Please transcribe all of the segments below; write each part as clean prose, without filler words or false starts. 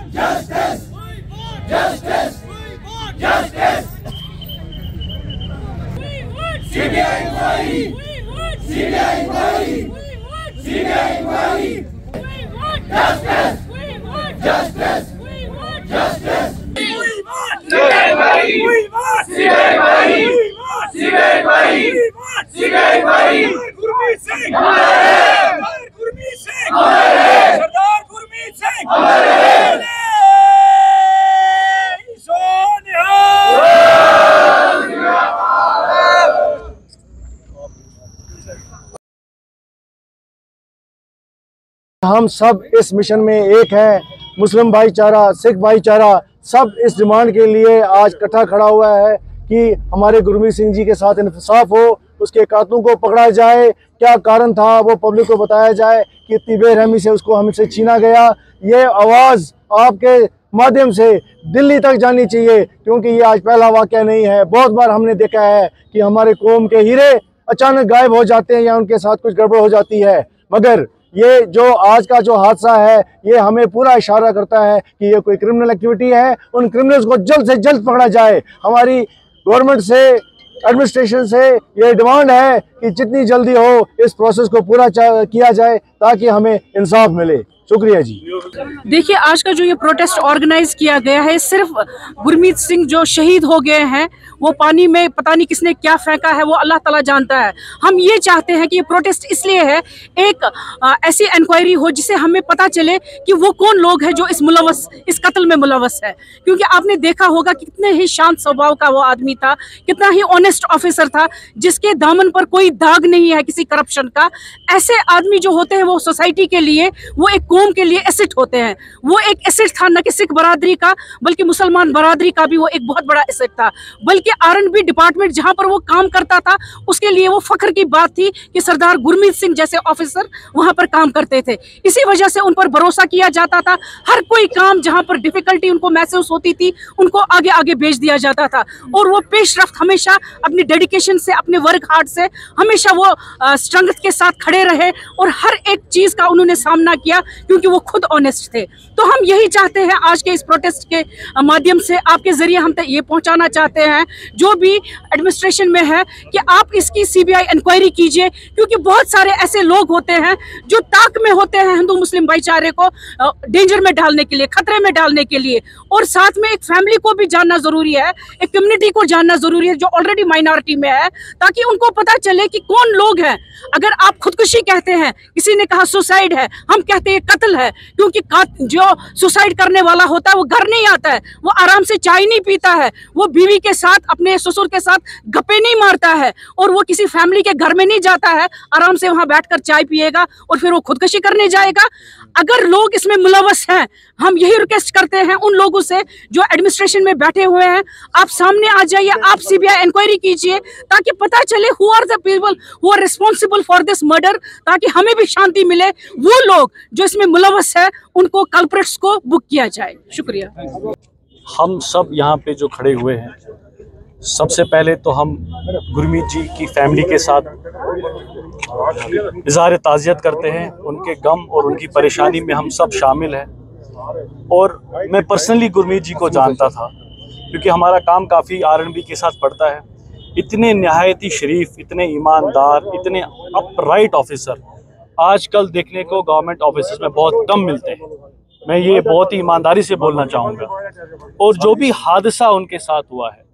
Justice! Justice! Justice! CBI inquiry! CBI inquiry! CBI inquiry! Justice! Justice! Justice! CBI inquiry! CBI inquiry! CBI inquiry! CBI inquiry! Gurmeet Singh हमारे हैं! गुरमीत सिंह हमारे हैं! सरदार गुरमीत सिंह हमारे हैं! हम सब इस मिशन में एक हैं। मुस्लिम भाईचारा, सिख भाईचारा सब इस डिमांड के लिए आज इकट्ठा खड़ा हुआ है कि हमारे गुरमीत सिंह जी के साथ इंसाफ हो, उसके कातलों को पकड़ा जाए। क्या कारण था वो पब्लिक को बताया जाए कि इतनी बेरहमी से उसको हमसे छीना गया। ये आवाज़ आपके माध्यम से दिल्ली तक जानी चाहिए, क्योंकि ये आज पहला वाक़या नहीं है। बहुत बार हमने देखा है कि हमारे कौम के हीरे अचानक गायब हो जाते हैं या उनके साथ कुछ गड़बड़ हो जाती है, मगर ये जो आज का जो हादसा है ये हमें पूरा इशारा करता है कि ये कोई क्रिमिनल एक्टिविटी है। उन क्रिमिनल्स को जल्द से जल्द पकड़ा जाए। हमारी गवर्नमेंट से, एडमिनिस्ट्रेशन से ये डिमांड है कि जितनी जल्दी हो इस प्रोसेस को पूरा किया जाए ताकि हमें इंसाफ मिले। शुक्रिया जी। देखिए, आज का जो ये प्रोटेस्ट ऑर्गेनाइज किया गया है, सिर्फ गुरमीत सिंह जो शहीद हो गए हैं, वो पानी में पता नहीं किसने क्या फेंका है, वो अल्लाह ताला जानता है। हम ये चाहते हैं कि ये प्रोटेस्ट इसलिए है, एक ऐसी इंक्वायरी हो जिससे हमें पता चले कि वो कौन लोग हैं जो इस कत्ल में मुलव्वस है। क्योंकि आपने देखा होगा कि कितने ही शांत स्वभाव का वो आदमी था, कितना ही ऑनेस्ट ऑफिसर था, जिसके दामन पर कोई दाग नहीं है किसी करप्शन का। ऐसे आदमी जो होते हैं वो सोसाइटी के लिए, वो एक कौम के लिए एसेट होते हैं। वो एक एसेट था न कि सिख बरादरी का, बल्कि मुसलमान बरादरी का भी वो एक बहुत बड़ा एसेट था। बल्कि R&B डिपार्टमेंट जहां पर वो काम करता था, उसके लिए वो फख्र की बात थी कि सरदार गुरमीत सिंह जैसे ऑफिसर वहां पर काम करते थे। इसी वजह से उन पर भरोसा किया जाता था। हर कोई काम जहां पर डिफिकल्टी उनको महसूस होती थी, उनको आगे आगे भेज दिया जाता था। और वो पेशरफ्त हमेशा अपनी डेडिकेशन से, अपने वर्क हार्ड से हमेशा वो स्ट्रेंथ के साथ खड़े रहे और हर एक चीज का उन्होंने सामना किया, क्योंकि वो खुद ऑनेस्ट थे। तो हम यही चाहते हैं आज के इस प्रोटेस्ट के माध्यम से, आपके जरिए हम तक ये पहुंचाना चाहते हैं जो भी एडमिनिस्ट्रेशन में है कि आप इसकी CBI इंक्वायरी कीजिए। क्योंकि बहुत सारे ऐसे लोग होते हैं जो ताक में होते हैं हिंदू मुस्लिम भाईचारे को डेंजर में डालने के लिए, खतरे में डालने के लिए। और साथ में एक फैमिली को भी जानना जरूरी है, एक कम्युनिटी को जानना जरूरी है जो ऑलरेडी माइनॉरिटी में है, ताकि उनको पता चले कि कौन लोग हैं। अगर आप खुदकुशी कहते हैं, किसी ने कहा सुसाइड है, हम कहते हैं कत्ल है। क्योंकि जो सुसाइड करने वाला होता है वो घर नहीं आता है, वो आराम से चाय नहीं पीता है, वो बीवी के साथ, अपने ससुर के साथ गप्पे नहीं मारता है, और वो किसी फैमिली के घर में नहीं जाता है, आराम से वहां बैठकर चाय पिएगा और फिर वो खुदकुशी करने जाएगा। अगर लोग इसमें मुलव्वस हैं, हम यही रिक्वेस्ट करते हैं उन लोगों से जो एडमिनिस्ट्रेशन में बैठे हुए हैं, आप सामने आ जाइए, आप CBI इंक्वायरी कीजिए ताकि पता चले who are the people who are responsible for this murder, ताकि हमें भी शांति मिले। वो लोग जो इसमें मुलव्वस है उनको कल्प्रिट्स को बुक किया जाए। शुक्रिया। हम सब यहाँ पे जो खड़े हुए हैं, सबसे पहले तो हम गुरमीत जी की फैमिली के साथ इज़हार ताज़ियत करते हैं। उनके गम और उनकी परेशानी में हम सब शामिल हैं। और मैं पर्सनली गुरमीत जी को जानता था, क्योंकि हमारा काम काफ़ी R&B के साथ पड़ता है। इतने नहायती शरीफ, इतने ईमानदार, इतने अपराइट ऑफिसर आजकल देखने को गवर्नमेंट ऑफिसर्स में बहुत कम मिलते हैं। मैं ये बहुत ही ईमानदारी से बोलना चाहूँगा। और जो भी हादसा उनके साथ हुआ है,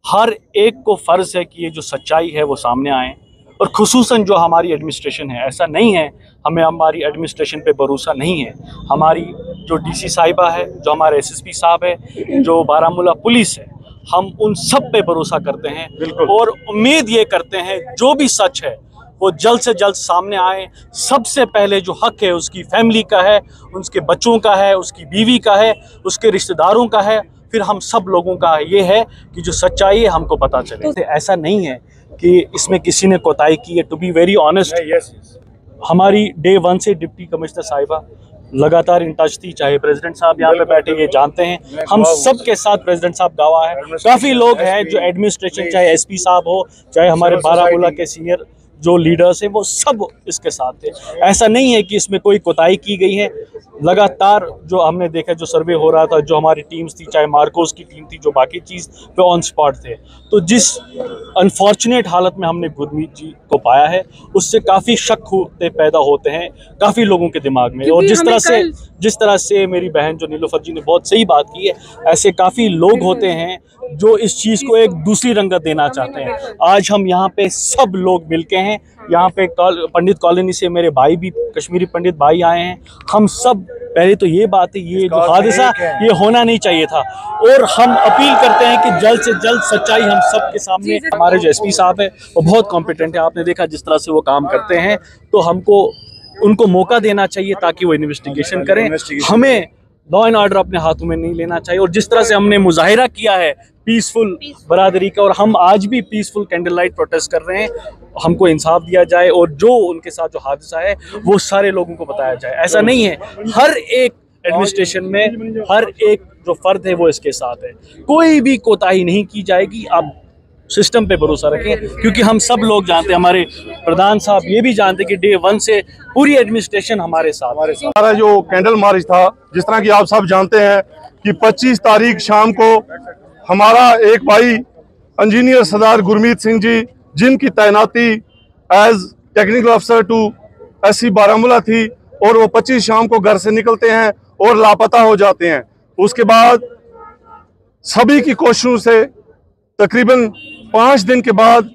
हर एक को फ़र्ज़ है कि ये जो सच्चाई है वो सामने आए। और खुसूसन जो हमारी एडमिनिस्ट्रेशन है, ऐसा नहीं है हमें हमारी एडमिनिस्ट्रेशन पे भरोसा नहीं है। हमारी जो DC साहिबा है, जो हमारे SSP साहब है, जो बारामूला पुलिस है, हम उन सब पे भरोसा करते हैं। और उम्मीद ये करते हैं जो भी सच है वो जल्द से जल्द सामने आए। सबसे पहले जो हक है उसकी फैमिली का है, उसके बच्चों का है, उसकी बीवी का है, उसके रिश्तेदारों का है, फिर हम सब लोगों का ये है कि जो सच्चाई है हमको पता चले। तो ऐसा नहीं है कि इसमें किसी ने कोताही की है। टू बी वेरी ऑनेस्ट, हमारी डे 1 से डिप्टी कमिश्नर साहिबा लगातार इन टच थी। चाहे प्रेसिडेंट साहब यहाँ पे बैठे, ये जानते हैं, हम सब के साथ प्रेसिडेंट साहब गवाह है। काफ़ी लोग हैं जो एडमिनिस्ट्रेशन, चाहे SP साहब हो, चाहे हमारे बारामूला के सीनियर जो लीडर्स हैं वो सब इसके साथ थे। ऐसा नहीं है कि इसमें कोई कोताही की गई है। लगातार जो हमने देखा, जो सर्वे हो रहा था, जो हमारी टीम्स थी, चाहे मार्कोस की टीम थी, जो बाकी चीज़ पे ऑन स्पॉट थे, तो जिस अनफॉर्चुनेट हालत में हमने गुरमीत जी को पाया है उससे काफ़ी शक होते पैदा होते हैं काफ़ी लोगों के दिमाग में। और जिस तरह से मेरी बहन जो नीलोफर जी ने बहुत सही बात की है, ऐसे काफ़ी लोग होते हैं जो इस चीज़ को एक दूसरी रंगत देना चाहते हैं। आज हम यहाँ पे सब लोग मिलके हैं, यहाँ पे पंडित कॉलोनी से मेरे भाई भी, कश्मीरी पंडित भाई आए हैं। हम सब पहले तो ये बात है, ये जो हादसा ये होना नहीं चाहिए था, और हम अपील करते हैं कि जल्द से जल्द सच्चाई हम सब के सामने। हमारे जो एसपी साहब है वो बहुत कॉम्पिटेंट है, आपने देखा जिस तरह से वो काम करते हैं, तो हमको उनको मौका देना चाहिए ताकि वो इन्वेस्टिगेशन करें। हमें लॉ एंड ऑर्डर अपने हाथों में नहीं लेना चाहिए। और जिस तरह से हमने मुजाहिरा किया है पीसफुल बरादरी का, और हम आज भी पीसफुल कैंडल लाइट प्रोटेस्ट कर रहे हैं, हमको इंसाफ दिया जाए और जो उनके साथ जो हादसा है वो सारे लोगों को बताया जाए। ऐसा नहीं है, हर एक एडमिनिस्ट्रेशन में हर एक जो फर्द है वो इसके साथ है, कोई भी कोताही नहीं की जाएगी। आप सिस्टम पे भरोसा रखें, क्योंकि हम सब लोग जानते हैं, हमारे प्रधान साहब ये भी जानते हैं कि डे 1 से पूरी एडमिनिस्ट्रेशन हमारे साथ। हमारा जो कैंडल मार्च था, जिस तरह की आप सब जानते हैं कि 25 तारीख शाम को हमारा एक भाई इंजीनियर सरदार गुरमीत सिंह जी, जिनकी तैनाती एज टेक्निकल अफसर टू SC बारामूला थी, और वो 25 शाम को घर से निकलते हैं और लापता हो जाते हैं। उसके बाद सभी की कोशिशों से तकरीबन 5 दिन के बाद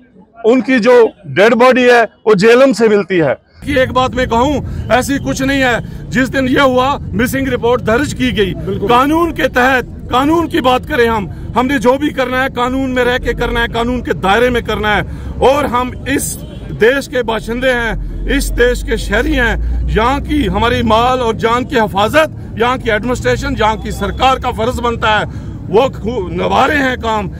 उनकी जो डेड बॉडी है वो जेलम से मिलती है। कि एक बात मैं कहूं, ऐसी कुछ नहीं है। जिस दिन ये हुआ, मिसिंग रिपोर्ट दर्ज की गई, कानून के तहत, कानून की बात करें हमने जो भी करना है कानून में रह के करना है, कानून के दायरे में करना है। और हम इस देश के बाशिंदे हैं, इस देश के शहरी हैं। यहाँ की हमारी माल और जान की हिफाजत यहाँ की एडमिनिस्ट्रेशन, यहाँ की सरकार का फर्ज बनता है, वो निभा रहे हैं काम।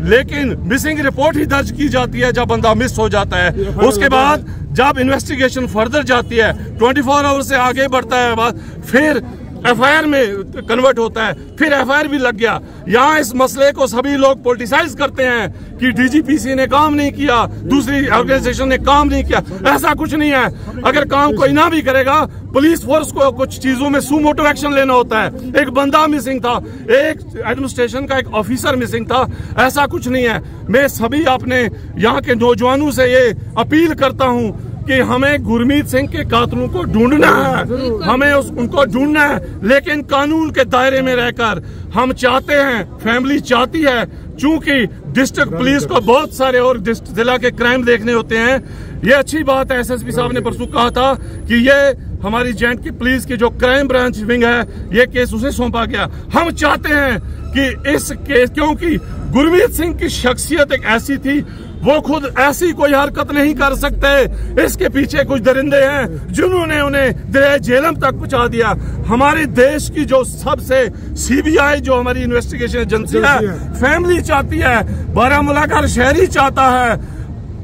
लेकिन मिसिंग रिपोर्ट ही दर्ज की जाती है जब बंदा मिस हो जाता है। उसके बाद जब इन्वेस्टिगेशन फर्दर जाती है, 24 आवर से आगे बढ़ता है बात, फिर FIR में कन्वर्ट होता है, फिर FIR भी लग गया। यहाँ इस मसले को सभी लोग पॉलिटिसाइज करते हैं कि DGPC ने काम नहीं किया, दूसरी ऑर्गेनाइजेशन ने काम नहीं किया। ऐसा कुछ नहीं है। अगर काम कोई ना भी करेगा, पुलिस फोर्स को कुछ चीजों में सुमोटो एक्शन लेना होता है। एक बंदा मिसिंग था, एक एडमिनिस्ट्रेशन का एक ऑफिसर मिसिंग था, ऐसा कुछ नहीं है। मैं सभी अपने यहाँ के नौजवानों से ये अपील करता हूँ कि हमें गुरमीत सिंह के कातलों को ढूंढना है, हमें उनको ढूंढना है, लेकिन कानून के दायरे में रहकर। हम चाहते हैं, फैमिली चाहती है, चूंकि डिस्ट्रिक्ट पुलिस को बहुत सारे और जिला के क्राइम देखने होते हैं। ये अच्छी बात है, SSP साहब ने परसों कहा था कि ये हमारी जॉइंट की पुलिस की जो क्राइम ब्रांच विंग है, ये केस उसे सौंपा गया। हम चाहते हैं कि इस केस, क्योंकि गुरमीत सिंह की शख्सियत एक ऐसी थी, वो खुद ऐसी कोई हरकत नहीं कर सकते। इसके पीछे कुछ दरिंदे हैं जिन्होंने उन्हें दरिया जेलम तक पहुंचा दिया। हमारे देश की जो सबसे CBI जो हमारी इन्वेस्टिगेशन एजेंसी है, फैमिली चाहती है, बारामूला का शहरी चाहता है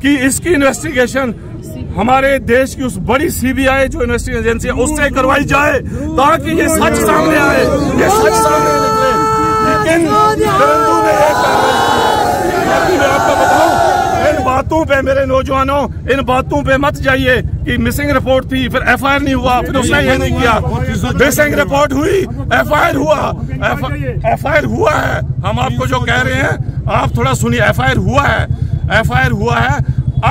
कि इसकी इन्वेस्टिगेशन हमारे देश की उस बड़ी CBI जो इन्वेस्टिगेशन एजेंसी है उससे करवाई जाए, ताकि ये सच सामने आए, ये सच सामने निकले। लेकिन मैं आपको बताऊं, इन बातों पे मेरे नौजवानों, इन बातों पे मत जाइए कि मिसिंग रिपोर्ट थी, फिर FIR नहीं हुआ, फिर उसने ये नहीं किया। मिसिंग रिपोर्ट हुई, FIR हुआ, FIR हुआ है। हम आपको जो कह रहे हैं आप थोड़ा सुनिए, FIR हुआ है, FIR हुआ है।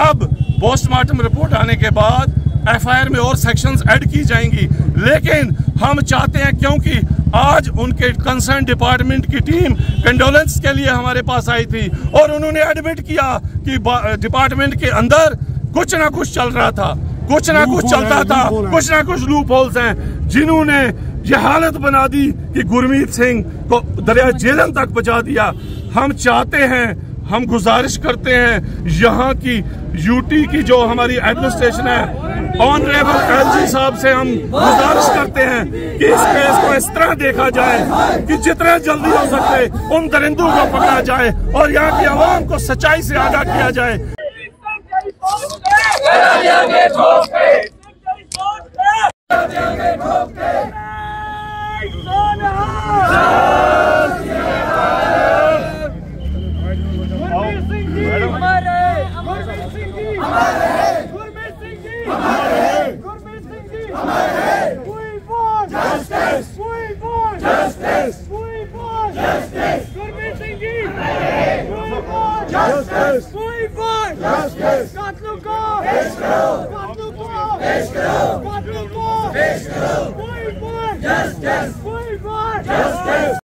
अब पोस्टमार्टम रिपोर्ट आने के बाद FIR में और सेक्शंस ऐड की जाएंगी। लेकिन हम चाहते हैं, क्योंकि आज उनके कंसर्न डिपार्टमेंट की टीम कंडोलेंस के लिए हमारे पास आई थी और उन्होंने एडमिट किया कि डिपार्टमेंट के अंदर कुछ ना कुछ चल रहा था, कुछ ना कुछ चलता था, कुछ ना कुछ लूप होल्स हैं जिन्होंने ये हालत बना दी कि गुरमीत सिंह को दरिया जेलम तक पहुंचा दिया। हम चाहते हैं, हम गुजारिश करते हैं यहाँ की यूटी की जो हमारी एडमिनिस्ट्रेशन है, ऑनरेबल LG साहब से हम गुजारिश करते हैं कि इस केस को इस तरह देखा जाए कि जितना जल्दी हो सके उन दरिंदों को पकड़ा जाए और यहाँ की आवाम को सच्चाई से आगाह किया जाए। हमारे Justice. We want Justice. Gurmeet Singh ji. We want Justice. We want Justice. कातलों को पेश करो। कातलों को पेश करो। कातलों को पेश करो। We want Justice.